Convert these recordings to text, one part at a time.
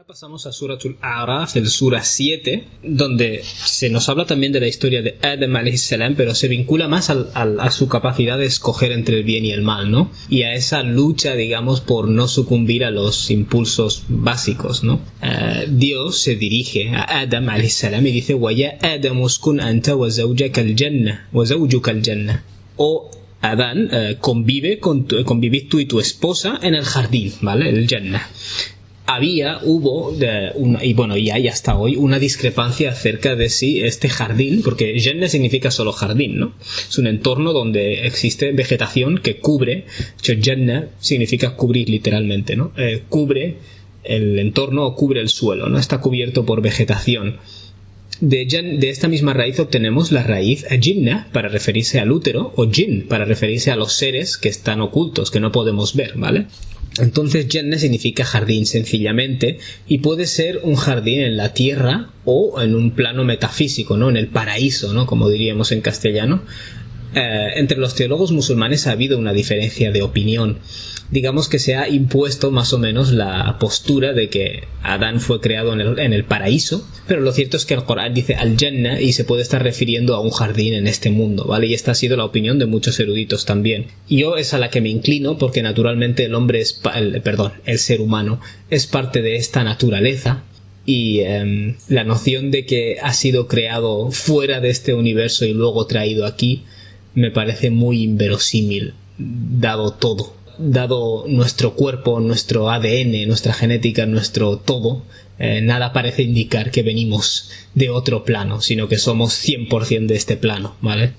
Pasamos a Suratul A'raf, el Sura 7, donde se nos habla también de la historia de Adam alayhi salam, pero se vincula más a su capacidad de escoger entre el bien y el mal, ¿no? Y a esa lucha, digamos, por no sucumbir a los impulsos básicos, ¿no? Dios se dirige a Adam alayhi salam y dice: "Wa ya Adam uskun anta wa zawjuka al-jannah", o Adán, convivid tú y tu esposa en el jardín, ¿vale? El Jannah. Hubo, y hay hasta hoy, una discrepancia acerca de si este jardín, porque Jannah significa solo jardín, ¿no? Es un entorno donde existe vegetación que cubre. Jannah significa cubrir literalmente, ¿no? Cubre el entorno o cubre el suelo, ¿no? Está cubierto por vegetación. De esta misma raíz obtenemos la raíz Jinnah para referirse al útero, o Jinn para referirse a los seres que están ocultos, que no podemos ver, ¿vale? Entonces Jannah significa jardín sencillamente, y puede ser un jardín en la tierra o en un plano metafísico, ¿no? En el paraíso, ¿no? Como diríamos en castellano. Entre los teólogos musulmanes ha habido una diferencia de opinión. Digamos que se ha impuesto más o menos la postura de que Adán fue creado en el paraíso, pero lo cierto es que el Corán dice al-Jannah y se puede estar refiriendo a un jardín en este mundo, ¿vale? Y esta ha sido la opinión de muchos eruditos también. Yo es a la que me inclino porque naturalmente el ser humano es parte de esta naturaleza. Y la noción de que ha sido creado fuera de este universo y luego traído aquí me parece muy inverosímil, dado nuestro cuerpo, nuestro ADN, nuestra genética, nuestro todo. Nada parece indicar que venimos de otro plano, sino que somos 100% de este plano, ¿vale?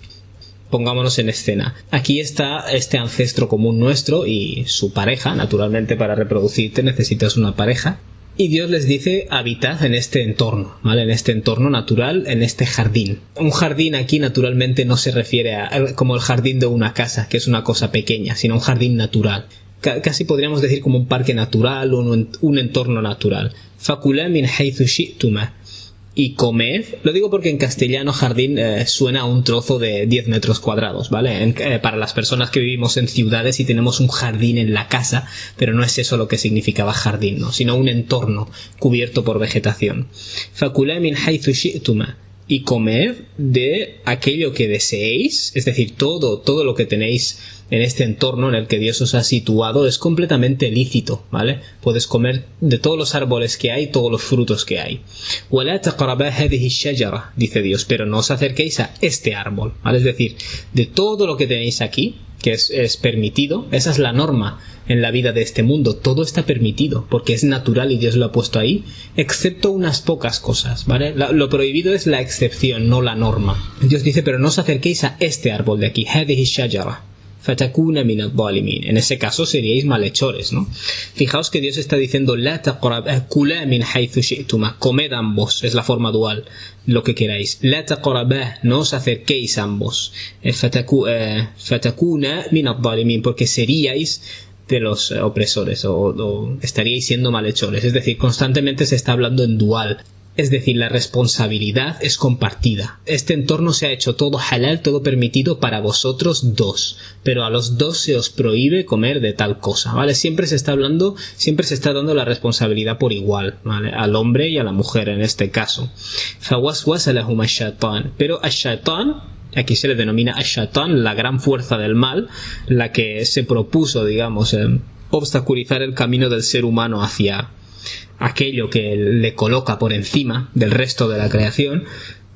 Pongámonos en escena. Aquí está este ancestro común nuestro y su pareja. Naturalmente, para reproducirte necesitas una pareja. Y Dios les dice: habitad en este entorno, ¿vale? En este entorno natural, en este jardín. Un jardín aquí naturalmente no se refiere como el jardín de una casa, que es una cosa pequeña, sino un jardín natural. Casi podríamos decir como un parque natural o un entorno natural. Fakula min haythu shi'tuma. Y comed, lo digo porque en castellano jardín suena a un trozo de 10 metros cuadrados, ¿vale? Para las personas que vivimos en ciudades y tenemos un jardín en la casa, pero no es eso lo que significaba jardín, ¿no? Sino un entorno cubierto por vegetación. Fakula min haythu shi'tuma. Y comed de aquello que deseéis, es decir, todo lo que tenéis en este entorno en el que Dios os ha situado es completamente lícito, ¿vale? Puedes comer de todos los árboles que hay, todos los frutos que hay. وَلَا تَقْرَبَا هَذِهِ الشَّجَرَةِ, dice Dios, pero no os acerquéis a este árbol, ¿vale? Es decir, de todo lo que tenéis aquí, que es permitido, esa es la norma en la vida de este mundo, todo está permitido, porque es natural y Dios lo ha puesto ahí, excepto unas pocas cosas, ¿vale? Lo prohibido es la excepción, no la norma. Dios dice: pero no os acerquéis a este árbol de aquí, هَذِهِ الشَّجَرَةِ. fatakuna min adh-dhalimin. En ese caso seríais malhechores, ¿no? Fijaos que Dios está diciendo: la taqrabah min haythu shi'tuma, comed ambos, es la forma dual, lo que queráis. La taqrabah, no os acerquéis ambos. Fatakuna min adh-dhalimin, porque seríais de los opresores o estaríais siendo malhechores. Es decir, constantemente se está hablando en dual. Es decir, la responsabilidad es compartida. Este entorno se ha hecho todo halal, todo permitido para vosotros dos, pero a los dos se os prohíbe comer de tal cosa, ¿vale? Siempre se está dando la responsabilidad por igual, ¿vale? Al hombre y a la mujer en este caso. Fawaswasa lahum ash-shaytan, pero ash-shaytan, aquí se le denomina ash-shaytan, la gran fuerza del mal, la que se propuso, digamos, obstaculizar el camino del ser humano hacia aquello que le coloca por encima del resto de la creación.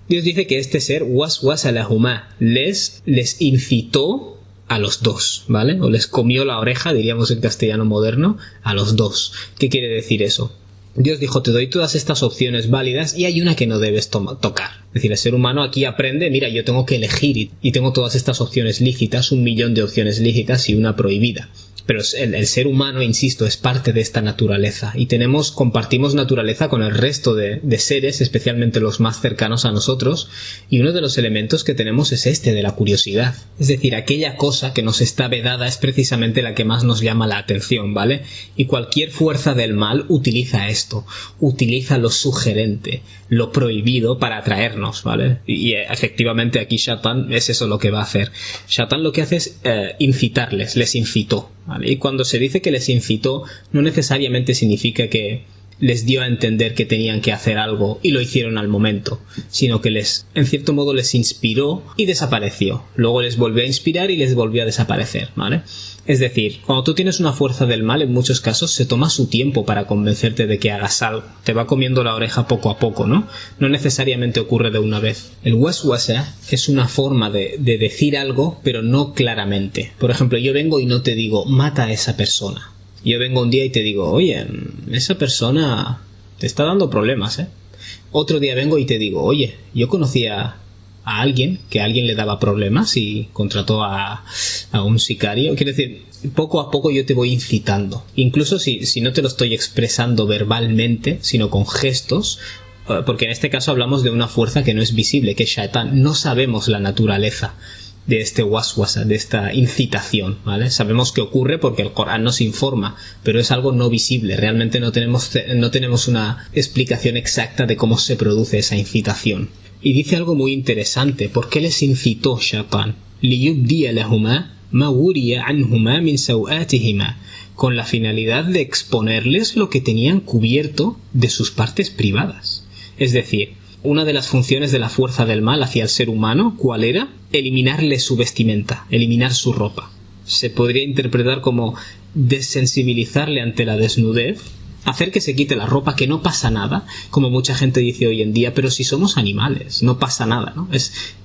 Dios dice que este ser waswasa lahuma, les incitó a los dos, ¿vale? O les comió la oreja, diríamos en castellano moderno, a los dos. ¿Qué quiere decir eso? Dios dijo: te doy todas estas opciones válidas y hay una que no debes tocar. Es decir, el ser humano aquí aprende: mira, yo tengo que elegir y tengo todas estas opciones lícitas, 1.000.000 de opciones lícitas y una prohibida. Pero el ser humano, insisto, es parte de esta naturaleza y compartimos naturaleza con el resto de seres, especialmente los más cercanos a nosotros, y uno de los elementos que tenemos es este de la curiosidad. Es decir, aquella cosa que nos está vedada es precisamente la que más nos llama la atención, ¿vale? Y cualquier fuerza del mal utiliza esto, utiliza lo sugerente, lo prohibido para atraernos, ¿vale? Y efectivamente aquí Shaitan es eso lo que va a hacer. Shaitan lo que hace es incitarles, les incitó, ¿vale? Y cuando se dice que les incitó, no necesariamente significa que les dio a entender que tenían que hacer algo y lo hicieron al momento, sino que en cierto modo les inspiró y desapareció. Luego les volvió a inspirar y les volvió a desaparecer, ¿vale? Es decir, cuando tú tienes una fuerza del mal, en muchos casos se toma su tiempo para convencerte de que hagas algo. Te va comiendo la oreja poco a poco, ¿no? No necesariamente ocurre de una vez. El waswasa es una forma de decir algo, pero no claramente. Por ejemplo, yo vengo y no te digo, mata a esa persona. Yo vengo un día y te digo, oye, esa persona te está dando problemas, ¿eh? Otro día vengo y te digo, oye, yo conocía a alguien, que a alguien le daba problemas y contrató a un sicario. Quiero decir, poco a poco yo te voy incitando. Incluso si no te lo estoy expresando verbalmente, sino con gestos, porque en este caso hablamos de una fuerza que no es visible, que es Shaitán. No sabemos la naturaleza de este waswasa, de esta incitación, ¿vale? Sabemos que ocurre porque el Corán nos informa, pero es algo no visible. Realmente no tenemos una explicación exacta de cómo se produce esa incitación. Y dice algo muy interesante. ¿Por qué les incitó Shaitán? لِيُبْدِيَ لَهُمَا مَا وُرِيَ عَنْهُمَا مِنْ سَوْآتِهِمَا, con la finalidad de exponerles lo que tenían cubierto de sus partes privadas. Es decir, una de las funciones de la fuerza del mal hacia el ser humano, ¿cuál era? Eliminarle su vestimenta, eliminar su ropa. Se podría interpretar como desensibilizarle ante la desnudez, hacer que se quite la ropa, que no pasa nada, como mucha gente dice hoy en día, pero si somos animales, no pasa nada, ¿no?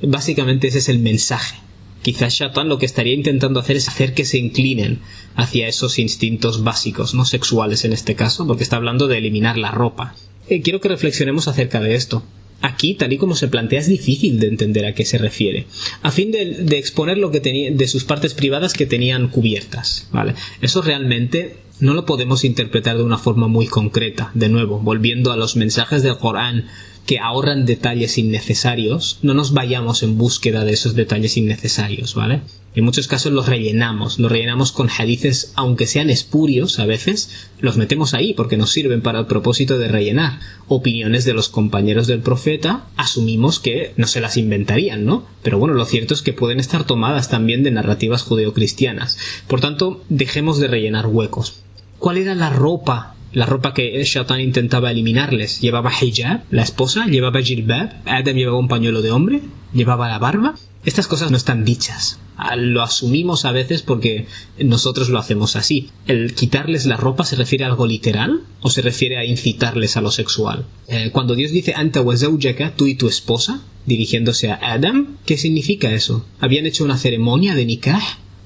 Básicamente ese es el mensaje. Quizás Shaitán lo que estaría intentando hacer es hacer que se inclinen hacia esos instintos básicos, no sexuales en este caso, porque está hablando de eliminar la ropa. Quiero que reflexionemos acerca de esto. Aquí, tal y como se plantea, es difícil de entender a qué se refiere. A fin de exponer lo que tenía de sus partes privadas que tenían cubiertas, ¿vale? Eso realmente no lo podemos interpretar de una forma muy concreta. De nuevo, volviendo a los mensajes del Corán que ahorran detalles innecesarios, no nos vayamos en búsqueda de esos detalles innecesarios, ¿vale? En muchos casos los rellenamos con hadices, aunque sean espurios a veces, los metemos ahí porque nos sirven para el propósito de rellenar opiniones de los compañeros del profeta. Asumimos que no se las inventarían, ¿no? Pero bueno, lo cierto es que pueden estar tomadas también de narrativas judeocristianas. Por tanto, dejemos de rellenar huecos. ¿Cuál era la ropa? La ropa que Shaitán intentaba eliminarles. ¿Llevaba hijab, la esposa? ¿Llevaba jilbab? ¿Adam llevaba un pañuelo de hombre? ¿Llevaba la barba? Estas cosas no están dichas. Lo asumimos a veces porque nosotros lo hacemos así. ¿El quitarles la ropa se refiere a algo literal o se refiere a incitarles a lo sexual? Cuando Dios dice anta wa zawjaka, tú y tu esposa, dirigiéndose a Adam, ¿qué significa eso? ¿Habían hecho una ceremonia de nikah?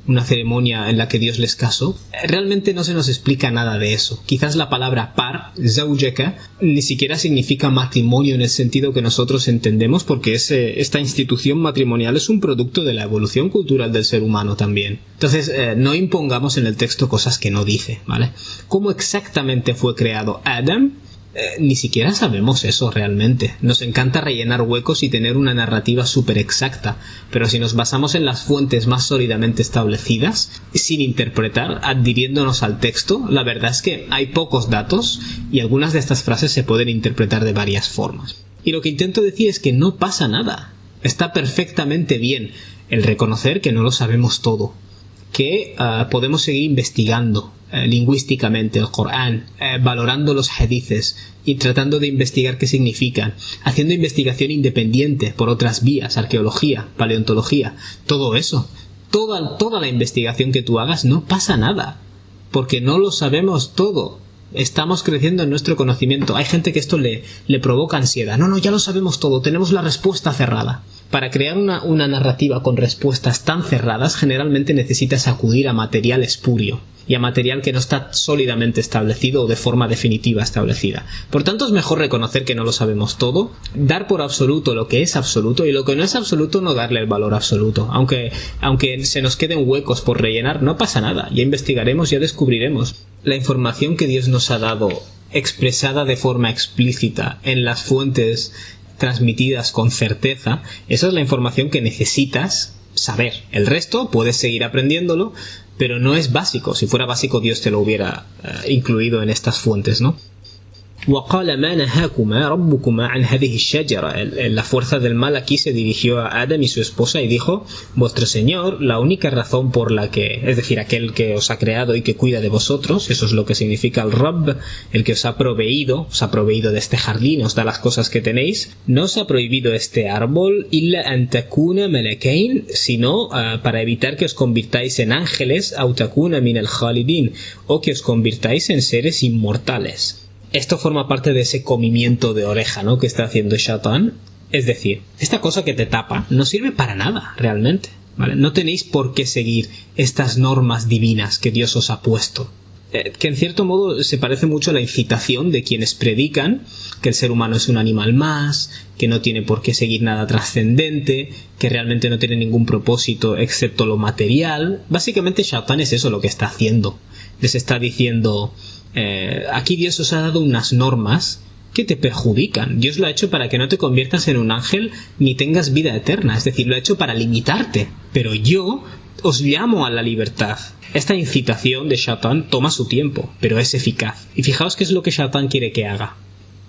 Una ceremonia en la que Dios les casó. Realmente no se nos explica nada de eso. Quizás la palabra par, zawjaka, ni siquiera significa matrimonio en el sentido que nosotros entendemos, porque esta institución matrimonial es un producto de la evolución cultural del ser humano también. Entonces, no impongamos en el texto cosas que no dice, ¿vale? ¿Cómo exactamente fue creado Adam? Ni siquiera sabemos eso realmente. Nos encanta rellenar huecos y tener una narrativa súper exacta, pero si nos basamos en las fuentes más sólidamente establecidas, sin interpretar, adhiriéndonos al texto, la verdad es que hay pocos datos y algunas de estas frases se pueden interpretar de varias formas. Y lo que intento decir es que no pasa nada. Está perfectamente bien el reconocer que no lo sabemos todo, que podemos seguir investigando lingüísticamente el Corán, valorando los hadices y tratando de investigar qué significan, haciendo investigación independiente por otras vías, arqueología, paleontología, todo eso. Toda la investigación que tú hagas, no pasa nada, porque no lo sabemos todo. Estamos creciendo en nuestro conocimiento. Hay gente que esto le provoca ansiedad. No, ya lo sabemos todo, tenemos la respuesta cerrada. Para crear una narrativa con respuestas tan cerradas, generalmente necesitas acudir a material espurio y a material que no está sólidamente establecido o de forma definitiva establecida. Por tanto, es mejor reconocer que no lo sabemos todo, dar por absoluto lo que es absoluto y lo que no es absoluto no darle el valor absoluto. Aunque se nos queden huecos por rellenar, no pasa nada. Ya investigaremos, ya descubriremos. La información que Dios nos ha dado, expresada de forma explícita en las fuentes transmitidas con certeza, esa es la información que necesitas saber. El resto puedes seguir aprendiéndolo, pero no es básico. Si fuera básico, Dios te lo hubiera incluido en estas fuentes, ¿no? وقال ما نهاكما ربكما عن هذه الشجرة. La fuerza del mal aquí se dirigió a Adam y su esposa y dijo: vuestro Señor, la única razón por la que, es decir, aquel que os ha creado y que cuida de vosotros, eso es lo que significa el Rabb, el que os ha proveído de este jardín, os da las cosas que tenéis, no os ha prohibido este árbol illa an takuna malakain, sino para evitar que os convirtáis en ángeles, aw takuna min al khalidin, o que os convirtáis en seres inmortales. Esto forma parte de ese comimiento de oreja, ¿no?, que está haciendo Shaitán. Es decir, esta cosa que te tapa no sirve para nada, realmente, ¿vale? No tenéis por qué seguir estas normas divinas que Dios os ha puesto. Que en cierto modo se parece mucho a la incitación de quienes predican que el ser humano es un animal más, que no tiene por qué seguir nada trascendente, que realmente no tiene ningún propósito excepto lo material. Básicamente Shaitán es eso lo que está haciendo. Les está diciendo: aquí Dios os ha dado unas normas que te perjudican. Dios lo ha hecho para que no te conviertas en un ángel ni tengas vida eterna, es decir, lo ha hecho para limitarte. Pero yo os llamo a la libertad. Esta incitación de Shaitán toma su tiempo, pero es eficaz. Y fijaos qué es lo que Shaitán quiere que haga.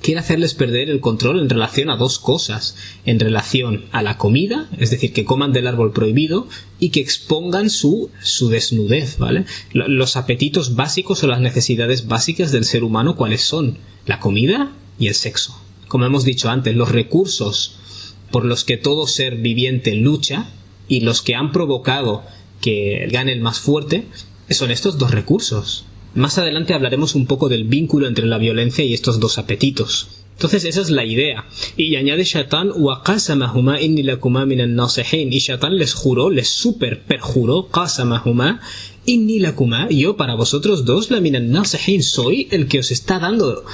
Quiere hacerles perder el control en relación a dos cosas: en relación a la comida, es decir, que coman del árbol prohibido, y que expongan su desnudez, ¿vale? Los apetitos básicos o las necesidades básicas del ser humano, ¿cuáles son? La comida y el sexo. Como hemos dicho antes, los recursos por los que todo ser viviente lucha y los que han provocado que gane el más fuerte son estos dos recursos. Más adelante hablaremos un poco del vínculo entre la violencia y estos dos apetitos. Entonces esa es la idea. Y añade Shaitán: وَقَاسَمَهُمَا إِنِّي لَكُمَا مِنَ النَّاصِحِينَ. Y Shaitán les juró, les super perjuró, قَاسَمَهُمَا إِنِّي لَكُمَا, yo para vosotros dos, la مِنَ النَّاصِحِينَ, soy el que os está dando,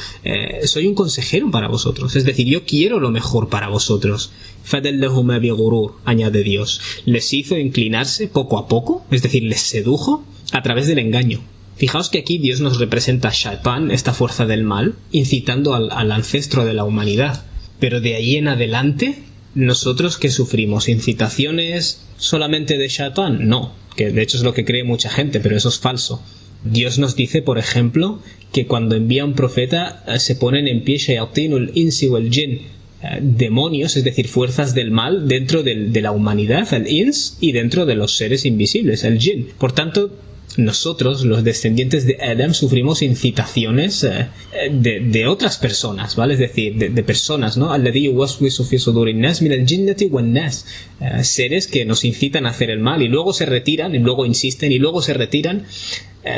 soy un consejero para vosotros, es decir, yo quiero lo mejor para vosotros. فَدَلَّهُمَا بِغُرُورٍ, añade Dios, les hizo inclinarse poco a poco, es decir, les sedujo a través del engaño. Fijaos que aquí Dios nos representa a Shaitán, esta fuerza del mal, incitando al ancestro de la humanidad. Pero de ahí en adelante, ¿nosotros qué sufrimos? ¿Incitaciones solamente de Shaitán? No, que de hecho es lo que cree mucha gente, pero eso es falso. Dios nos dice, por ejemplo, que cuando envía un profeta se ponen en pie shayatinul insi wal jin, demonios, es decir, fuerzas del mal dentro de la humanidad, el ins, y dentro de los seres invisibles, el jin. Por tanto, nosotros, los descendientes de Adam, sufrimos incitaciones de otras personas, ¿vale? Es decir, de personas, ¿no? Alladhi yuwaswisu fi sudurin nas min al-jinnati wan nas, seres que nos incitan a hacer el mal y luego se retiran y luego insisten y luego se retiran,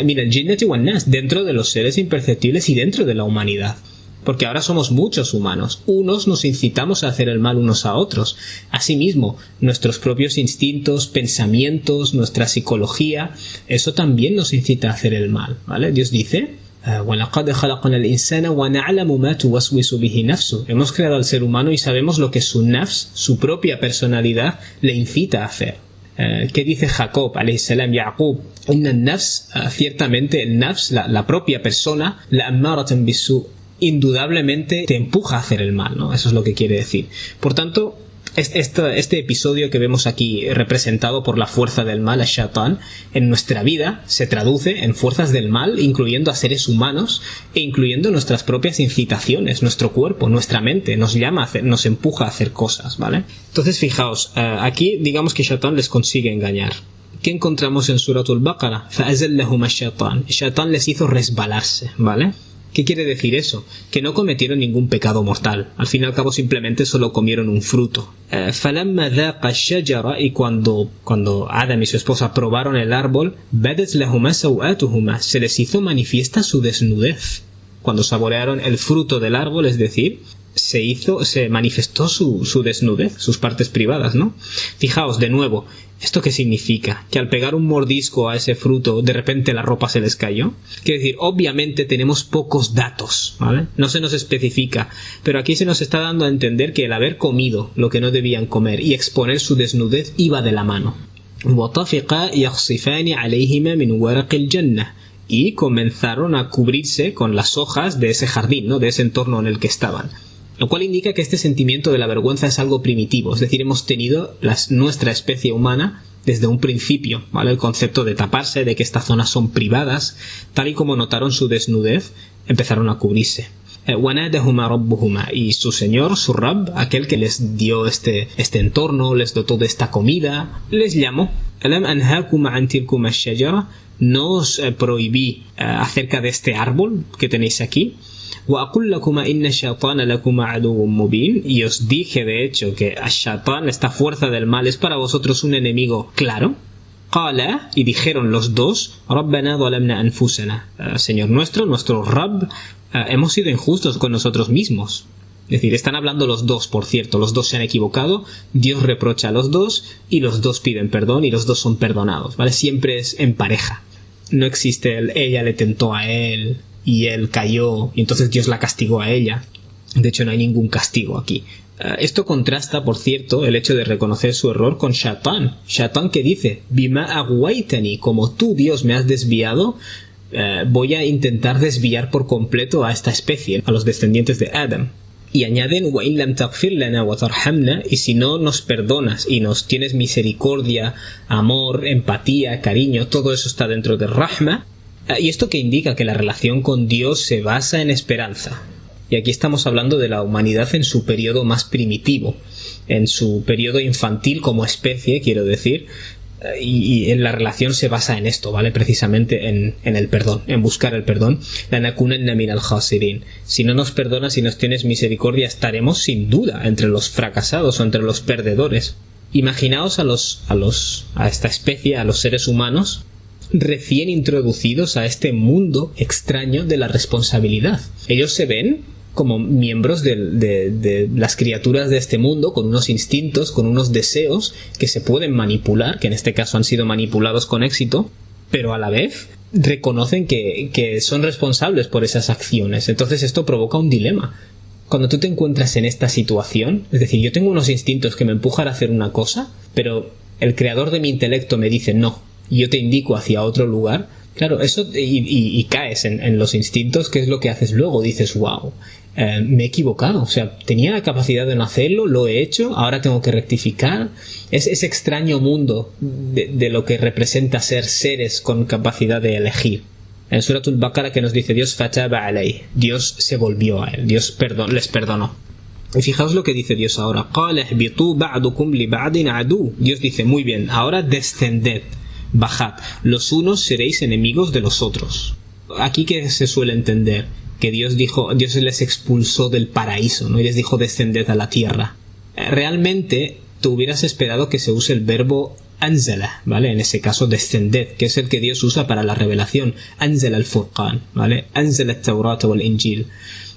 min al-jinnati wan nas, dentro de los seres imperceptibles y dentro de la humanidad. Porque ahora somos muchos humanos, unos nos incitamos a hacer el mal unos a otros. Asimismo, nuestros propios instintos, pensamientos, nuestra psicología, eso también nos incita a hacer el mal, ¿vale? Dios dice: وَلَقَدْ خَلَقْنَا الْإِنسَانَ وَنَعْلَمُ مَا تُوَسْوِسُ بِهِ نَفْسُهُ. Hemos creado al ser humano y sabemos lo que su nafs, su propia personalidad, le incita a hacer. ¿Qué dice Jacob, alayhi salam, Yaqub? Inna an-nafs, ciertamente el nafs, la propia persona, la ammaratan bisu, indudablemente te empuja a hacer el mal, ¿no? Eso es lo que quiere decir. Por tanto, este episodio que vemos aquí representado por la fuerza del mal, Shaitán, en nuestra vida se traduce en fuerzas del mal, incluyendo a seres humanos e incluyendo nuestras propias incitaciones, nuestro cuerpo, nuestra mente, nos llama a hacer, nos empuja a hacer cosas, ¿vale? Entonces fijaos, aquí digamos que Shaitán les consigue engañar. ¿Qué encontramos en Suratul Baqara? فَأَزَلَّهُمَا الشَّيْطَانُ. Shaitán les hizo resbalarse, ¿vale? ¿Qué quiere decir eso? Que no cometieron ningún pecado mortal. Al fin y al cabo simplemente solo comieron un fruto. فَلَمَّا ذَاقَ الشَّجَرَ, y cuando Adam y su esposa probaron el árbol, بَدَتْ لَهُمَا سَوْآتُهُمَا, se les hizo manifiesta su desnudez. Cuando saborearon el fruto del árbol, es decir, se manifestó su desnudez, sus partes privadas, ¿no? Fijaos, de nuevo, ¿esto qué significa? ¿Que al pegar un mordisco a ese fruto, de repente la ropa se les cayó? Quiere decir, obviamente tenemos pocos datos, ¿vale? No se nos especifica, pero aquí se nos está dando a entender que el haber comido lo que no debían comer y exponer su desnudez iba de la mano. وَطَفِقَا يَخْصِفَانِ عَلَيْهِمَا مِنْ وَرَقِ الْجَنَّةِ, y comenzaron a cubrirse con las hojas de ese jardín, ¿no? De ese entorno en el que estaban. Lo cual indica que este sentimiento de la vergüenza es algo primitivo, es decir, hemos tenido nuestra especie humana desde un principio, ¿vale? El concepto de taparse, de que estas zonas son privadas, tal y como notaron su desnudez, empezaron a cubrirse. وَنَادَهُمَا رَبُّهُمَا, y su señor, su Rabb, aquel que les dio este entorno, les dotó de esta comida, les llamó. أَلَمْ أَنْهَاكُمَا عَنْ تِلْكُمَا الشَّجَرَةِ, no os prohibí acerca de este árbol que tenéis aquí. وَأَقُلْ لَكُمَا إِنَّ الشَّيْطَانَ لَكُمَا عَدُوٌّ مُبِينٌ, y os dije de hecho que Ash-Shaytan, esta fuerza del mal, es para vosotros un enemigo claro. قال, y dijeron los dos, رَبَّنَا ظَلَمْنَا أَنفُسَنَا, Señor nuestro Rabb, hemos sido injustos con nosotros mismos. Es decir, están hablando los dos, por cierto, los dos se han equivocado, Dios reprocha a los dos y los dos piden perdón y los dos son perdonados, ¿vale? Siempre es en pareja. No existe ella le tentó a él y él cayó y entonces Dios la castigó a ella. De hecho, no hay ningún castigo aquí. Esto contrasta, por cierto, el hecho de reconocer su error con Shaytan. Shaytan que dice, Bima aghwaytani, como tú, Dios, me has desviado, voy a intentar desviar por completo a esta especie, a los descendientes de Adam. Y añaden, wa in lam taghfir lana wa tarhamna, y si no nos perdonas y nos tienes misericordia, amor, empatía, cariño, todo eso está dentro de Rahma. Y esto que indica que la relación con Dios se basa en esperanza. Y aquí estamos hablando de la humanidad en su periodo más primitivo, en su periodo infantil como especie, quiero decir, y en la relación se basa en esto, ¿vale? Precisamente en el perdón, en buscar el perdón. لَنَكُونَنَّ مِنَ الْخَاسِرِينَ. Si no nos perdonas y nos tienes misericordia, estaremos sin duda entre los fracasados o entre los perdedores. Imaginaos a esta especie, a los seres humanos, recién introducidos a este mundo extraño de la responsabilidad. Ellos se ven como miembros de las criaturas de este mundo, con unos instintos, con unos deseos que se pueden manipular, que en este caso han sido manipulados con éxito, pero a la vez reconocen que son responsables por esas acciones. Entonces esto provoca un dilema. Cuando tú te encuentras en esta situación, es decir, yo tengo unos instintos que me empujan a hacer una cosa, pero el creador de mi intelecto me dice no, y yo te indico hacia otro lugar. Claro, eso y caes en los instintos, ¿qué es lo que haces luego? Dices, wow, me he equivocado, o sea, tenía la capacidad de no hacerlo, lo he hecho, ahora tengo que rectificar. Es ese extraño mundo de lo que representa ser seres con capacidad de elegir. En Suratul Baqara que nos dice Dios, fataba alayh, Dios se volvió a él, Dios les perdonó. Y fijaos lo que dice Dios ahora, qala ihbitu ba'dukum li ba'din adu. Dios dice, muy bien, ahora descended, bajad, los unos seréis enemigos de los otros. Aquí que se suele entender que Dios les expulsó del paraíso, ¿no? Y les dijo descended a la tierra. Realmente tú hubieras esperado que se use el verbo anzala, ¿vale? En ese caso descended, que es el que Dios usa para la revelación. Anzala al-Furqan, ¿vale? Anzala al-Tawrat o al-Injil.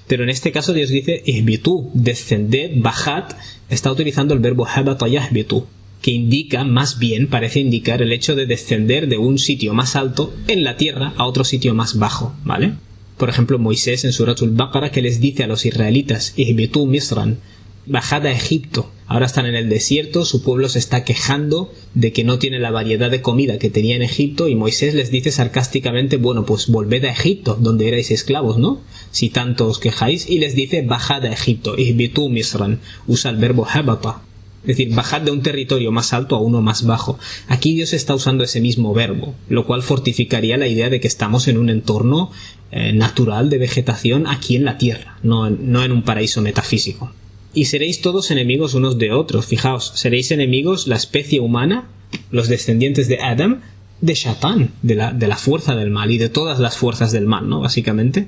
Pero en este caso Dios dice ihbitu, descended, bajad. Está utilizando el verbo habata yahbitu, que indica, más bien parece indicar el hecho de descender de un sitio más alto en la tierra a otro sitio más bajo, ¿vale? Por ejemplo, Moisés en Suratul Baqara que les dice a los israelitas ihbitu misran, bajad a Egipto. Ahora están en el desierto, su pueblo se está quejando de que no tiene la variedad de comida que tenía en Egipto y Moisés les dice sarcásticamente, bueno, pues volved a Egipto, donde erais esclavos, ¿no? Si tanto os quejáis, y les dice bajad a Egipto, ihbitu misran, usa el verbo habata. Es decir, bajad de un territorio más alto a uno más bajo. Aquí Dios está usando ese mismo verbo, lo cual fortificaría la idea de que estamos en un entorno natural de vegetación aquí en la tierra, no en un paraíso metafísico. Y seréis todos enemigos unos de otros. Fijaos, seréis enemigos la especie humana, los descendientes de Adam, de Shaytan, de la fuerza del mal y de todas las fuerzas del mal, ¿no? Básicamente.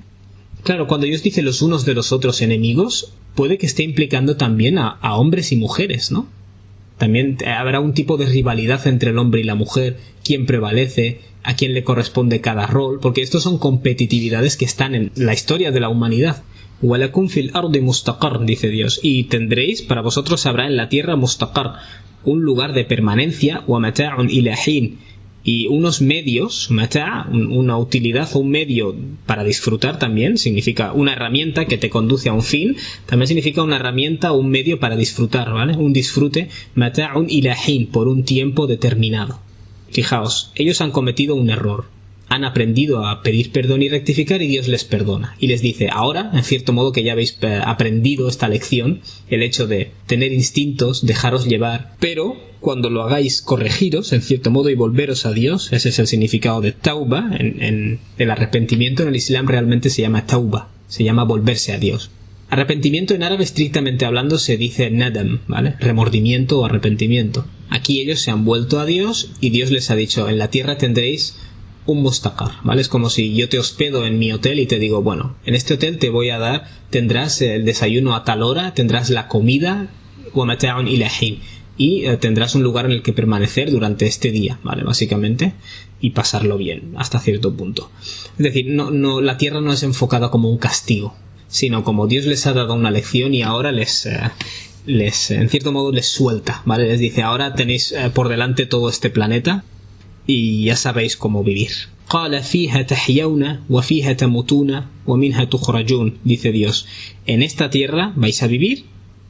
Claro, cuando Dios dice los unos de los otros enemigos, puede que esté implicando también a hombres y mujeres, ¿no? También habrá un tipo de rivalidad entre el hombre y la mujer, quién prevalece, a quién le corresponde cada rol, porque estos son competitividades que están en la historia de la humanidad. وَلَكُمْ فِي الْأَرْضِ مُسْتَقَرٌ, dice Dios, y tendréis, para vosotros habrá en la tierra mustaqar, un lugar de permanencia, وَمَتَاعٌ إِلَى حِينٍ, y unos medios, mata', una utilidad o un medio para disfrutar también, significa una herramienta que te conduce a un fin, también significa una herramienta o un medio para disfrutar, ¿vale? Un disfrute, mata'un ila hin, por un tiempo determinado. Fijaos, ellos han cometido un error, han aprendido a pedir perdón y rectificar y Dios les perdona. Y les dice, ahora, en cierto modo que ya habéis aprendido esta lección, el hecho de tener instintos, dejaros llevar, pero cuando lo hagáis corregiros, en cierto modo, y volveros a Dios, ese es el significado de tauba, el arrepentimiento en el Islam realmente se llama tauba, se llama volverse a Dios. Arrepentimiento en árabe, estrictamente hablando, se dice nadam, ¿vale? Remordimiento o arrepentimiento. Aquí ellos se han vuelto a Dios y Dios les ha dicho, en la tierra tendréis un mustaqar, ¿vale? Es como si yo te hospedo en mi hotel y te digo, bueno, en este hotel te voy a dar, tendrás el desayuno a tal hora, tendrás la comida, wa mata'un ila hin, y tendrás un lugar en el que permanecer durante este día, ¿vale? Básicamente, y pasarlo bien, hasta cierto punto. Es decir, la tierra no es enfocada como un castigo, sino como Dios les ha dado una lección y ahora les en cierto modo les suelta, ¿vale? Les dice, ahora tenéis por delante todo este planeta y ya sabéis cómo vivir. قال فيها تحيون وفيها تموتون ومنها تخرجون, dice Dios, en esta tierra vais a vivir,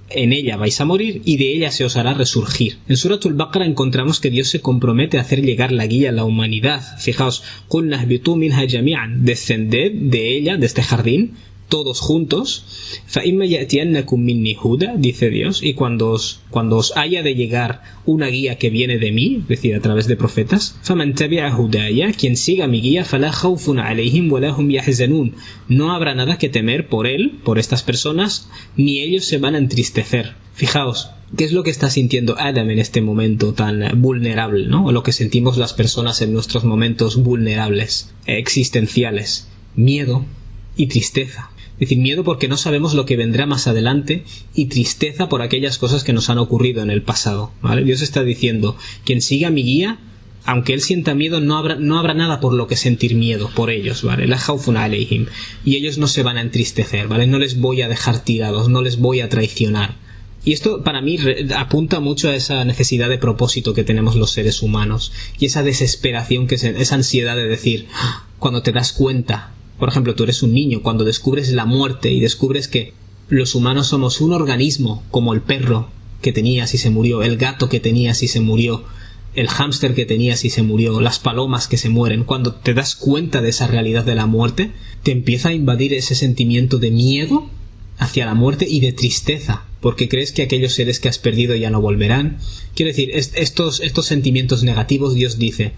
en ella vais a morir y de ella se os hará resurgir. En Suratul Baqara encontramos que Dios se compromete a hacer llegar la guía a la humanidad. Fijaos, قُلْنَا اهْبِطُوا مِنْهَا جَمِيعًا, descended de ella, de este jardín, todos juntos. فَإِمَّا يَأْتِيَنَّكُم مِّنِّي هُدًى, dice Dios, y cuando os haya de llegar una guía que viene de mí, es decir, a través de profetas, فَمَنْ تَبِعَ هُدَايَ, quien siga mi guía, فَلَا خَوْفٌ عَلَيْهِمْ وَلَا هُمْ يَحْزَنُونَ, no habrá nada que temer por él, por estas personas, ni ellos se van a entristecer. Fijaos, ¿qué es lo que está sintiendo Adam en este momento tan vulnerable, ¿no? O lo que sentimos las personas en nuestros momentos vulnerables, existenciales? Miedo y tristeza. Es decir, miedo porque no sabemos lo que vendrá más adelante y tristeza por aquellas cosas que nos han ocurrido en el pasado, ¿vale? Dios está diciendo, quien siga mi guía, aunque él sienta miedo, no habrá nada por lo que sentir miedo por ellos, ¿vale? La khawfun alayhim. Y ellos no se van a entristecer, ¿vale? No les voy a dejar tirados, no les voy a traicionar. Y esto para mí apunta mucho a esa necesidad de propósito que tenemos los seres humanos y esa desesperación, esa ansiedad de decir, cuando te das cuenta, por ejemplo, tú eres un niño, cuando descubres la muerte y descubres que los humanos somos un organismo, como el perro que tenías y se murió, el gato que tenías y se murió, el hámster que tenías y se murió, las palomas que se mueren, cuando te das cuenta de esa realidad de la muerte, te empieza a invadir ese sentimiento de miedo hacia la muerte y de tristeza, porque crees que aquellos seres que has perdido ya no volverán. Quiero decir, estos sentimientos negativos, Dios dice,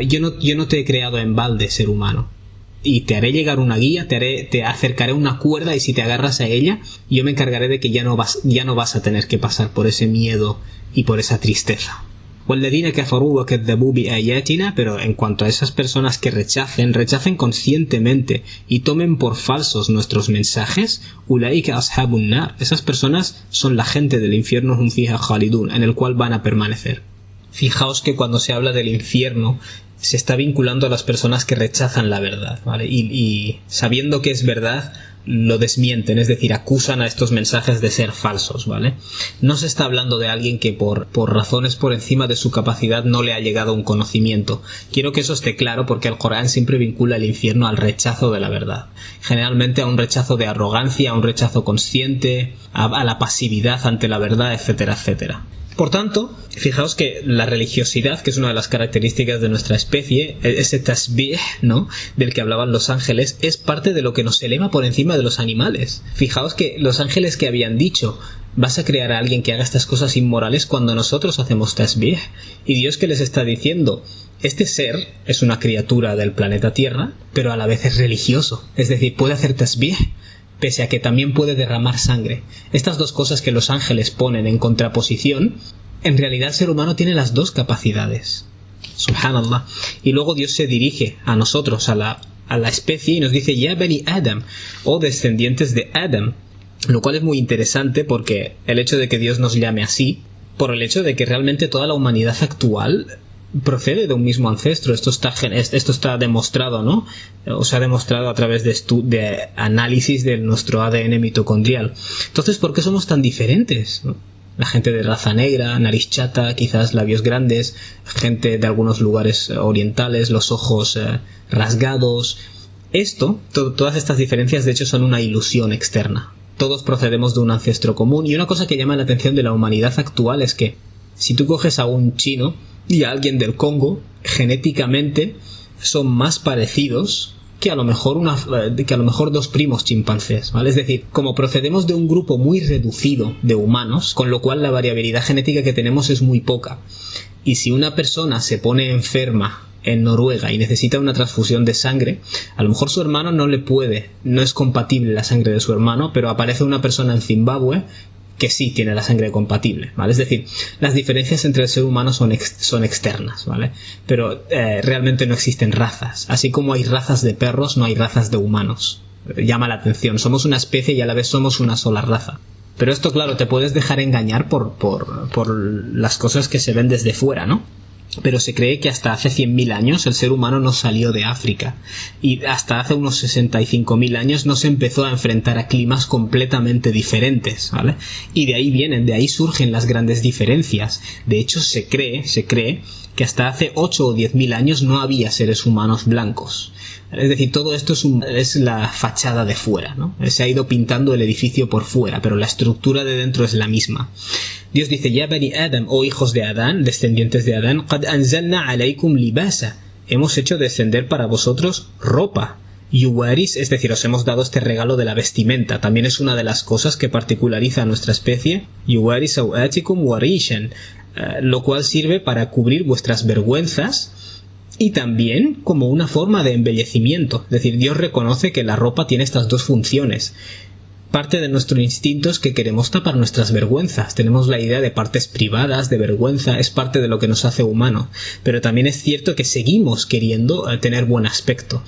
yo no te he creado en balde, ser humano, y te haré llegar una guía, te acercaré una cuerda y si te agarras a ella, yo me encargaré de que ya no vas a tener que pasar por ese miedo y por esa tristeza. وَالَّذِينَ كَفَرُوا وَكَذَّبُوا بِآيَاتِنَا, pero en cuanto a esas personas que rechacen conscientemente y tomen por falsos nuestros mensajes, أُولَئِكَ أَصْحَابُ النَّارِ, esas personas son la gente del infierno, hum fiha khalidun, en el cual van a permanecer. Fijaos que cuando se habla del infierno se está vinculando a las personas que rechazan la verdad, ¿vale? Y sabiendo que es verdad, lo desmienten, es decir, acusan a estos mensajes de ser falsos, ¿vale? No se está hablando de alguien que por razones por encima de su capacidad no le ha llegado un conocimiento. Quiero que eso esté claro porque el Corán siempre vincula el infierno al rechazo de la verdad. Generalmente a un rechazo de arrogancia, a un rechazo consciente, a la pasividad ante la verdad, etcétera, etcétera. Por tanto, fijaos que la religiosidad, que es una de las características de nuestra especie, ese tasbih, ¿no?, del que hablaban los ángeles, es parte de lo que nos eleva por encima de los animales. Fijaos que los ángeles que habían dicho, vas a crear a alguien que haga estas cosas inmorales cuando nosotros hacemos tasbih, y Dios que les está diciendo, este ser es una criatura del planeta Tierra, pero a la vez es religioso, es decir, puede hacer tasbih, pese a que también puede derramar sangre. Estas dos cosas que los ángeles ponen en contraposición, en realidad el ser humano tiene las dos capacidades. Subhanallah. Y luego Dios se dirige a nosotros, a la especie, y nos dice, Ya bani Adam, o descendientes de Adam. Lo cual es muy interesante porque el hecho de que Dios nos llame así, por el hecho de que realmente toda la humanidad actual procede de un mismo ancestro. Esto está demostrado, ¿no? O se ha demostrado a través de análisis de nuestro ADN mitocondrial. Entonces, ¿por qué somos tan diferentes, ¿no? La gente de raza negra, nariz chata, quizás labios grandes, gente de algunos lugares orientales, los ojos rasgados. Todas estas diferencias de hecho son una ilusión externa. Todos procedemos de un ancestro común, y una cosa que llama la atención de la humanidad actual es que si tú coges a un chino y a alguien del Congo, genéticamente son más parecidos que a lo mejor dos primos chimpancés, ¿vale? Es decir, como procedemos de un grupo muy reducido de humanos, con lo cual la variabilidad genética que tenemos es muy poca. Y si una persona se pone enferma en Noruega y necesita una transfusión de sangre, a lo mejor su hermano no es compatible la sangre de su hermano, pero aparece una persona en Zimbabue que sí tiene la sangre compatible, ¿vale? Es decir, las diferencias entre el ser humano son externas, ¿vale? Pero realmente no existen razas. Así como hay razas de perros, no hay razas de humanos. Llama la atención. Somos una especie y a la vez somos una sola raza. Pero esto, claro, te puedes dejar engañar por las cosas que se ven desde fuera, ¿no? Pero se cree que hasta hace 100.000 años el ser humano no salió de África, y hasta hace unos 65.000 años no se empezó a enfrentar a climas completamente diferentes, ¿vale? Y de ahí surgen las grandes diferencias. De hecho, se cree que hasta hace 8 o 10.000 años no había seres humanos blancos. Es decir, todo esto es la fachada de fuera, ¿no? Se ha ido pintando el edificio por fuera, pero la estructura de dentro es la misma. Dios dice: Ya bani Adam, oh hijos de Adán, descendientes de Adán, qad anzalna alaykum libasa, hemos hecho descender para vosotros ropa. Yuwaris, es decir, os hemos dado este regalo de la vestimenta. También es una de las cosas que particulariza a nuestra especie. Yuwaris sawatikum warishan, lo cual sirve para cubrir vuestras vergüenzas y también como una forma de embellecimiento. Es decir, Dios reconoce que la ropa tiene estas dos funciones. Parte de nuestro instinto es que queremos tapar nuestras vergüenzas. Tenemos la idea de partes privadas, de vergüenza, es parte de lo que nos hace humanos. Pero también es cierto que seguimos queriendo tener buen aspecto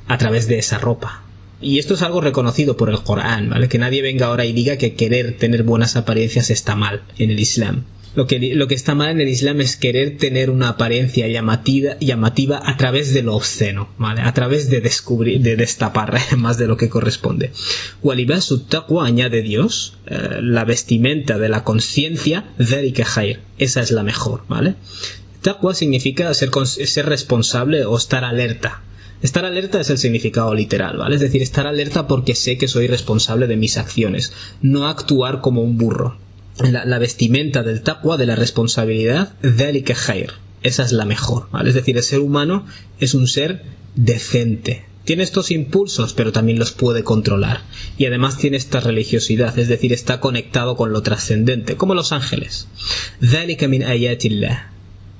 a través de esa ropa. Y esto es algo reconocido por el Corán, ¿vale? Que nadie venga ahora y diga que querer tener buenas apariencias está mal en el Islam. Lo que está mal en el Islam es querer tener una apariencia llamativa a través de lo obsceno, ¿vale? A través de descubrir, de destapar más de lo que corresponde. Walibasu taqwa, añade Dios, la vestimenta de la conciencia, dhalika khair, esa es la mejor, ¿vale? Taqwa significa ser responsable o estar alerta. Estar alerta es el significado literal, ¿vale? Es decir, estar alerta porque sé que soy responsable de mis acciones, no actuar como un burro. La vestimenta del taqwa, de la responsabilidad, dhalika khair, esa es la mejor, ¿vale? Es decir, el ser humano es un ser decente. Tiene estos impulsos, pero también los puede controlar. Y además tiene esta religiosidad, es decir, está conectado con lo trascendente, como los ángeles. Dhalika min ayatillah.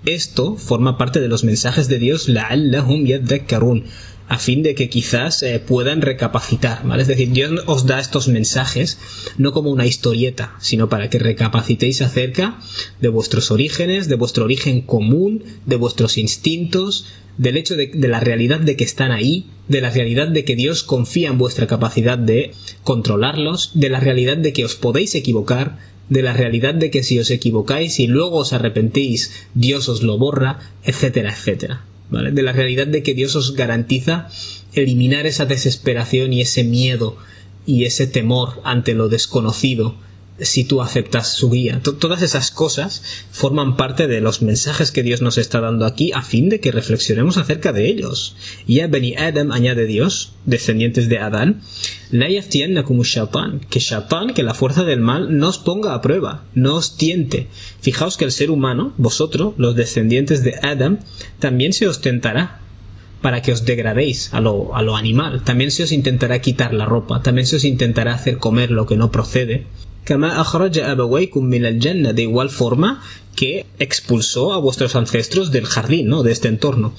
Esto forma parte de los mensajes de Dios, la'allahum yadhakkarun, a fin de que quizás puedan recapacitar, ¿vale? Es decir, Dios os da estos mensajes no como una historieta, sino para que recapacitéis acerca de vuestros orígenes, de vuestro origen común, de vuestros instintos, del hecho de la realidad de que están ahí, de la realidad de que Dios confía en vuestra capacidad de controlarlos, de la realidad de que os podéis equivocar, de la realidad de que si os equivocáis y luego os arrepentís, Dios os lo borra, etcétera, etcétera. ¿Vale? De la realidad de que Dios os garantiza eliminar esa desesperación y ese miedo y ese temor ante lo desconocido si tú aceptas su guía. Todas esas cosas forman parte de los mensajes que Dios nos está dando aquí a fin de que reflexionemos acerca de ellos. Ya bani Adam, añade Dios, descendientes de Adán, la yaftiyannakum shaitan, que la fuerza del mal no os ponga a prueba, no os tiente. Fijaos que el ser humano, vosotros, los descendientes de Adam, también se os tentará para que os degradéis a lo animal. También se os intentará quitar la ropa, también se os intentará hacer comer lo que no procede. Kama akhraja abawaykum min al-janna, de igual forma que expulsó a vuestros ancestros del jardín, ¿no? De este entorno.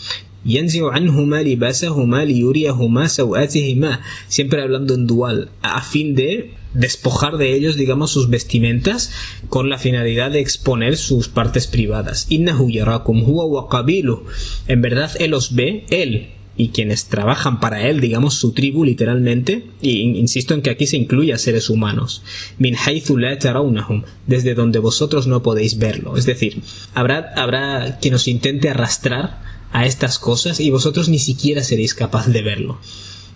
Yanzi'u anhuma libasahuma liyuriyahuma sawatihima, siempre hablando en dual, a fin de despojar de ellos, digamos, sus vestimentas con la finalidad de exponer sus partes privadas. Innahu yarakum huwa wa qabiluhu, en verdad él os ve, él y quienes trabajan para él, digamos su tribu literalmente, y insisto en que aquí se incluye a seres humanos, min haythu la tarawnahum, desde donde vosotros no podéis verlo. Es decir, habrá quien os intente arrastrar a estas cosas y vosotros ni siquiera seréis capaz de verlo.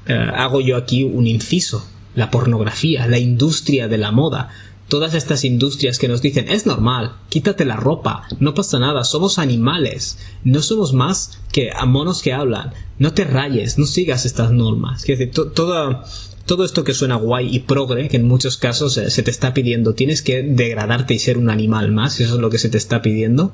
Hago yo aquí un inciso: la pornografía, la industria de la moda, todas estas industrias que nos dicen es normal, quítate la ropa, no pasa nada, somos animales, no somos más que monos que hablan, no te rayes, no sigas estas normas. Es decir, todo esto que suena guay y progre, que en muchos casos se te está pidiendo, tienes que degradarte y ser un animal más, eso es lo que se te está pidiendo.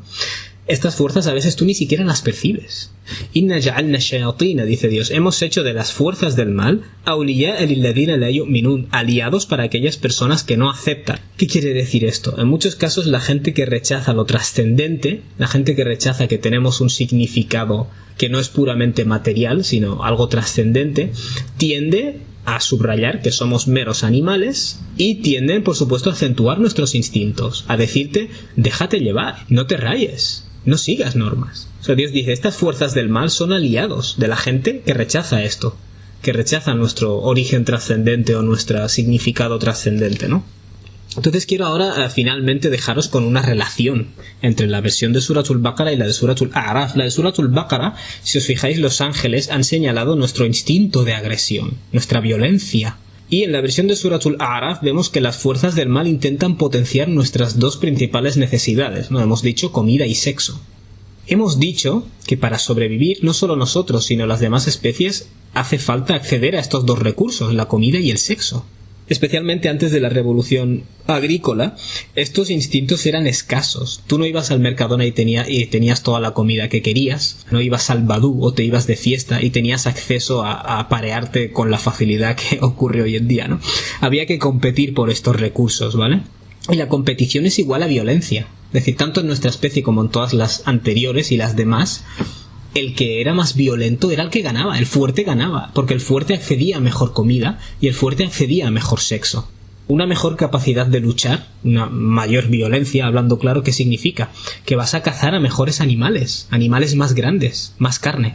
Estas fuerzas a veces tú ni siquiera las percibes. Inna ja'alna shayatina, dice Dios, hemos hecho de las fuerzas del mal awliya'a lilladhina la yu'minun, aliados para aquellas personas que no aceptan. ¿Qué quiere decir esto? En muchos casos la gente que rechaza lo trascendente, la gente que rechaza que tenemos un significado que no es puramente material, sino algo trascendente, tiende a subrayar que somos meros animales y tienden, por supuesto, a acentuar nuestros instintos, a decirte, déjate llevar, no te rayes, no sigas normas. O sea, Dios dice, estas fuerzas del mal son aliados de la gente que rechaza esto, que rechaza nuestro origen trascendente o nuestro significado trascendente, ¿no? Entonces quiero ahora finalmente dejaros con una relación entre la versión de Suratul Baqara y la de Suratul A'raf. La de Suratul Baqara, si os fijáis, los ángeles han señalado nuestro instinto de agresión, nuestra violencia. Y en la versión de Suratul A'raf vemos que las fuerzas del mal intentan potenciar nuestras dos principales necesidades, ¿no? Hemos dicho comida y sexo. Hemos dicho que para sobrevivir, no solo nosotros, sino las demás especies, hace falta acceder a estos dos recursos, la comida y el sexo. Especialmente antes de la revolución agrícola, estos instintos eran escasos. Tú no ibas al Mercadona y tenías toda la comida que querías, no ibas al Badú o te ibas de fiesta y tenías acceso a aparearte con la facilidad que ocurre hoy en día, ¿no? Había que competir por estos recursos, ¿vale? Y la competición es igual a violencia. Es decir, tanto en nuestra especie como en todas las anteriores y las demás, el que era más violento era el que ganaba, el fuerte ganaba, porque el fuerte accedía a mejor comida y el fuerte accedía a mejor sexo. Una mejor capacidad de luchar, una mayor violencia, hablando claro, ¿qué significa? Que vas a cazar a mejores animales, animales más grandes, más carne.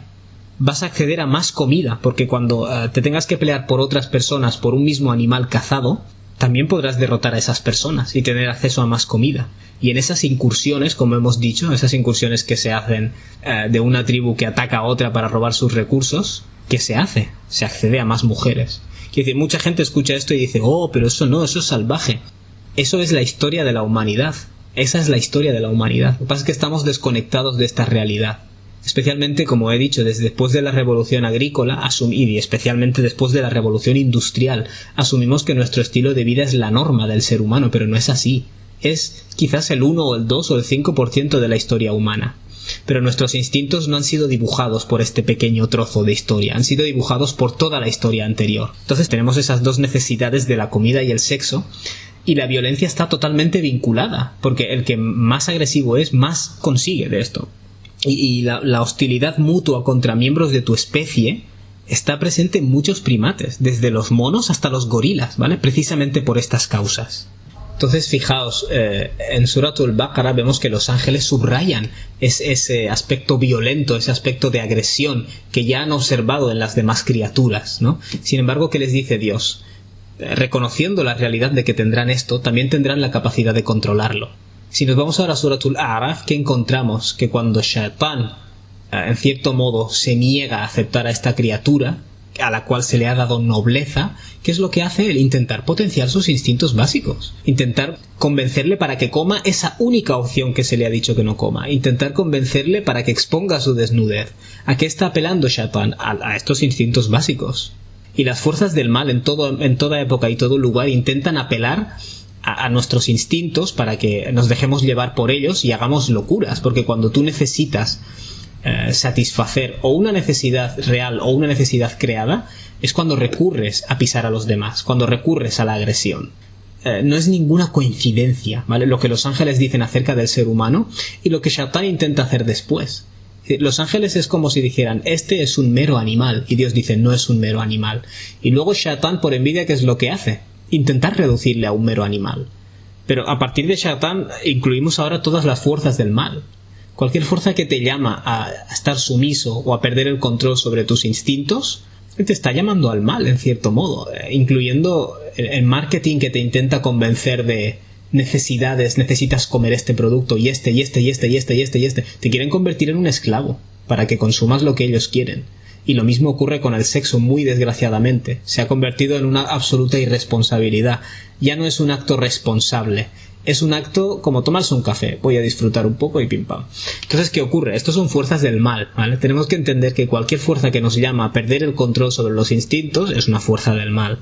Vas a acceder a más comida, porque cuando te tengas que pelear por otras personas por un mismo animal cazado, también podrás derrotar a esas personas y tener acceso a más comida. Y en esas incursiones, como hemos dicho, esas incursiones que se hacen de una tribu que ataca a otra para robar sus recursos, ¿qué se hace? Se accede a más mujeres. Quiere decir, mucha gente escucha esto y dice, oh, pero eso no, eso es salvaje. Eso es la historia de la humanidad. Esa es la historia de la humanidad. Lo que pasa es que estamos desconectados de esta realidad. Especialmente, como he dicho, desde después de la revolución agrícola y especialmente después de la revolución industrial, asumimos que nuestro estilo de vida es la norma del ser humano, pero no es así. Es quizás el 1 o el 2 o el 5% de la historia humana. Pero nuestros instintos no han sido dibujados por este pequeño trozo de historia, han sido dibujados por toda la historia anterior. Entonces tenemos esas dos necesidades de la comida y el sexo, y la violencia está totalmente vinculada, porque el que más agresivo es, más consigue de esto. Y la hostilidad mutua contra miembros de tu especie está presente en muchos primates, desde los monos hasta los gorilas, ¿vale? Precisamente por estas causas. Entonces, fijaos, en Suratul Baqara vemos que los ángeles subrayan ese aspecto violento, ese aspecto de agresión que ya han observado en las demás criaturas, ¿no? Sin embargo, ¿qué les dice Dios? Reconociendo la realidad de que tendrán esto, también tendrán la capacidad de controlarlo. Si nos vamos ahora a Suratul A'raf, ¿qué encontramos? Que cuando Shaitán, en cierto modo, se niega a aceptar a esta criatura, a la cual se le ha dado nobleza, ¿qué es lo que hace? El intentar potenciar sus instintos básicos. Intentar convencerle para que coma esa única opción que se le ha dicho que no coma. Intentar convencerle para que exponga su desnudez. ¿A qué está apelando Shaitán? A estos instintos básicos. Y las fuerzas del mal en toda época y todo lugar intentan apelar a nuestros instintos para que nos dejemos llevar por ellos y hagamos locuras, porque cuando tú necesitas satisfacer o una necesidad real o una necesidad creada, es cuando recurres a pisar a los demás, cuando recurres a la agresión. No es ninguna coincidencia, ¿vale? Lo que los ángeles dicen acerca del ser humano y lo que Shaitán intenta hacer después. Los ángeles es como si dijeran, este es un mero animal, y Dios dice, no es un mero animal. Y luego Shaitán, por envidia, ¿qué es lo que hace? Intentar reducirle a un mero animal. Pero a partir de Shaitán incluimos ahora todas las fuerzas del mal. Cualquier fuerza que te llama a estar sumiso o a perder el control sobre tus instintos, te está llamando al mal, en cierto modo, incluyendo el marketing que te intenta convencer de necesidades, necesitas comer este producto y este. Te quieren convertir en un esclavo para que consumas lo que ellos quieren. Y lo mismo ocurre con el sexo, muy desgraciadamente. Se ha convertido en una absoluta irresponsabilidad. Ya no es un acto responsable. Es un acto como tomarse un café. Voy a disfrutar un poco y pim pam. Entonces, ¿qué ocurre? Estos son fuerzas del mal, ¿vale? Tenemos que entender que cualquier fuerza que nos llama a perder el control sobre los instintos es una fuerza del mal.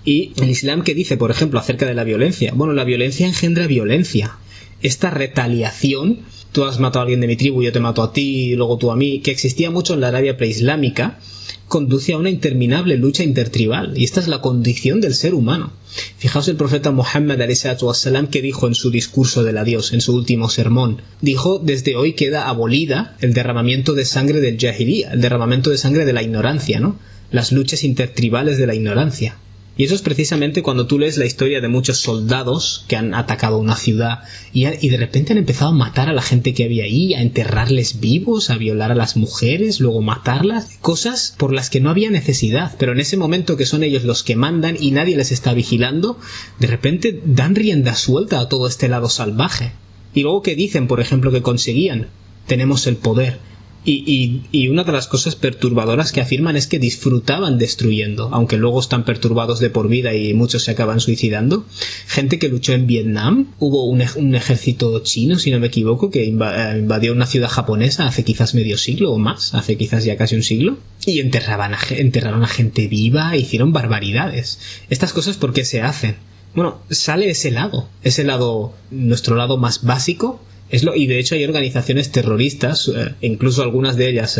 Y el Islam, ¿qué dice, por ejemplo, acerca de la violencia? Bueno, la violencia engendra violencia. Esta retaliación tú has matado a alguien de mi tribu, yo te mato a ti, y luego tú a mí, que existía mucho en la Arabia preislámica, conduce a una interminable lucha intertribal, y esta es la condición del ser humano. Fijaos el profeta Muhammad ﷺ que dijo en su discurso del adiós, en su último sermón, dijo: desde hoy queda abolida el derramamiento de sangre del jahiliya, el derramamiento de sangre de la ignorancia, ¿no? Las luchas intertribales de la ignorancia. Y eso es precisamente cuando tú lees la historia de muchos soldados que han atacado una ciudad y de repente han empezado a matar a la gente que había ahí, a enterrarles vivos, a violar a las mujeres, luego matarlas, cosas por las que no había necesidad, pero en ese momento que son ellos los que mandan y nadie les está vigilando, de repente dan rienda suelta a todo este lado salvaje. Y luego que dicen, por ejemplo, que conseguían: tenemos el poder. Y una de las cosas perturbadoras que afirman es que disfrutaban destruyendo, aunque luego están perturbados de por vida y muchos se acaban suicidando. Gente que luchó en Vietnam, hubo un ejército chino, si no me equivoco, que invadió una ciudad japonesa hace quizás medio siglo o más, hace quizás ya casi un siglo, y enterraron a gente viva, hicieron barbaridades. Estas cosas, ¿por qué se hacen? Bueno, sale ese lado, nuestro lado más básico. Y de hecho hay organizaciones terroristas, incluso algunas de ellas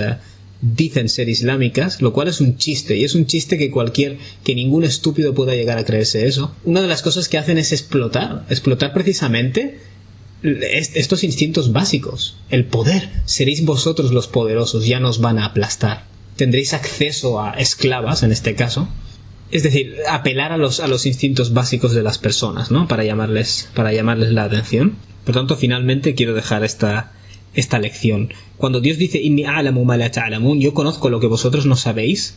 dicen ser islámicas, lo cual es un chiste, y es un chiste que ningún estúpido pueda llegar a creerse eso. Una de las cosas que hacen es explotar precisamente estos instintos básicos. El poder, seréis vosotros los poderosos, ya nos van a aplastar. Tendréis acceso a esclavas, en este caso. Es decir, apelar a los instintos básicos de las personas, ¿no? Para llamarles la atención. Por tanto, finalmente quiero dejar esta lección. Cuando Dios dice Inni a'lamu ma la ta'lamun, yo conozco lo que vosotros no sabéis,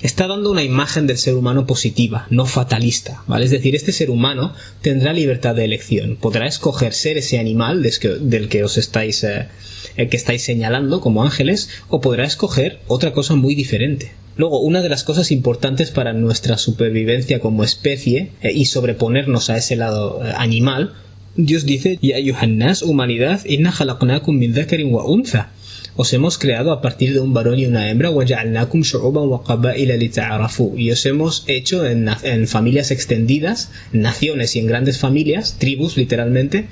está dando una imagen del ser humano positiva, no fatalista, ¿vale? Es decir, este ser humano tendrá libertad de elección, podrá escoger ser ese animal del que os estáis señalando como ángeles, o podrá escoger otra cosa muy diferente. Luego, una de las cosas importantes para nuestra supervivencia como especie y sobreponernos a ese lado animal, Dios dice: Ya ayyuhannas, humanidad, inna khalaqnakum min dhakarin wa untha. Os hemos creado a partir de un varón y una hembra, wa ja'alnakum shu'uban wa qaba'ila lita'arafu. Y os hemos hecho en familias extendidas, naciones y en grandes familias, tribus literalmente,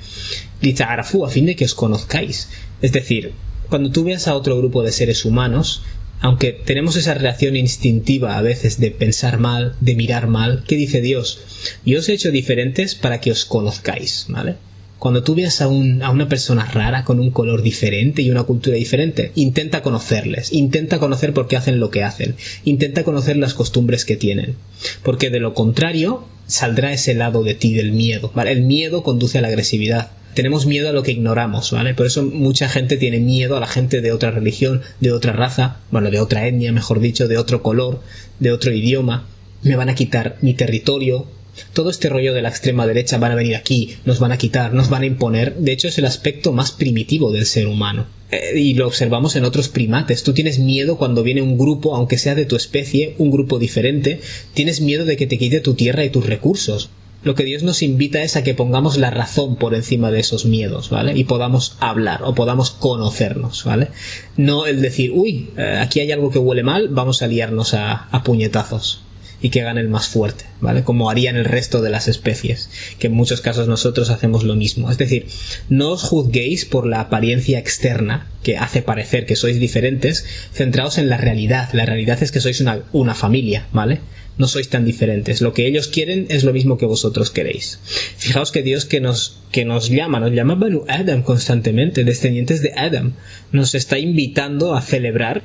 lita'arafu, a fin de que os conozcáis. Es decir, cuando tú veas a otro grupo de seres humanos, aunque tenemos esa reacción instintiva a veces de pensar mal, de mirar mal, ¿qué dice Dios? Yo os he hecho diferentes para que os conozcáis, ¿vale? Cuando tú veas a una persona rara con un color diferente y una cultura diferente, intenta conocerles, intenta conocer por qué hacen lo que hacen, intenta conocer las costumbres que tienen, porque de lo contrario saldrá ese lado de ti del miedo, ¿vale? El miedo conduce a la agresividad. Tenemos miedo a lo que ignoramos, ¿vale? Por eso mucha gente tiene miedo a la gente de otra religión, de otra raza, bueno, de otra etnia, mejor dicho, de otro color, de otro idioma. Me van a quitar mi territorio. Todo este rollo de la extrema derecha: van a venir aquí, nos van a quitar, nos van a imponer. De hecho, es el aspecto más primitivo del ser humano. Y lo observamos en otros primates. Tú tienes miedo cuando viene un grupo, aunque sea de tu especie, un grupo diferente, tienes miedo de que te quite tu tierra y tus recursos. Lo que Dios nos invita es a que pongamos la razón por encima de esos miedos, ¿vale? Y podamos hablar o podamos conocernos, ¿vale? No el decir: uy, aquí hay algo que huele mal, vamos a liarnos a puñetazos y que gane el más fuerte, ¿vale? Como harían el resto de las especies, que en muchos casos nosotros hacemos lo mismo. Es decir, no os juzguéis por la apariencia externa que hace parecer que sois diferentes, centraos en la realidad. La realidad es que sois una familia, ¿vale? No sois tan diferentes. Lo que ellos quieren es lo mismo que vosotros queréis. Fijaos que Dios que nos llama Banu Adam constantemente, descendientes de Adam. Nos está invitando a celebrar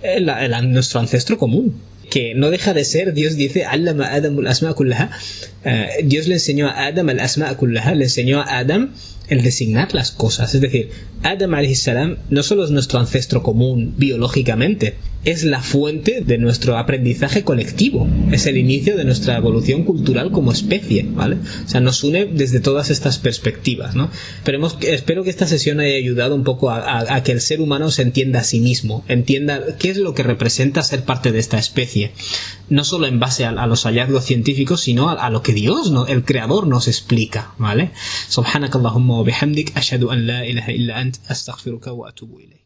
nuestro ancestro común, que no deja de ser, Dios dice, Allama Adam al-asma' kullaha. Dios le enseñó a Adam al-asma' kullaha, le enseñó a Adam el designar las cosas. Es decir, Adam alayhi salam no solo es nuestro ancestro común biológicamente, es la fuente de nuestro aprendizaje colectivo, es el inicio de nuestra evolución cultural como especie, ¿vale? O sea, nos une desde todas estas perspectivas, ¿no? Pero espero que esta sesión haya ayudado un poco a que el ser humano se entienda a sí mismo, entienda qué es lo que representa ser parte de esta especie, no solo en base a los hallazgos científicos, sino a lo que Dios, el Creador, nos explica, ¿vale? Subhanakallahumma wa bihamdik, ashhadu an la ilaha illa ant, astaghfiruka wa atubu ilayk.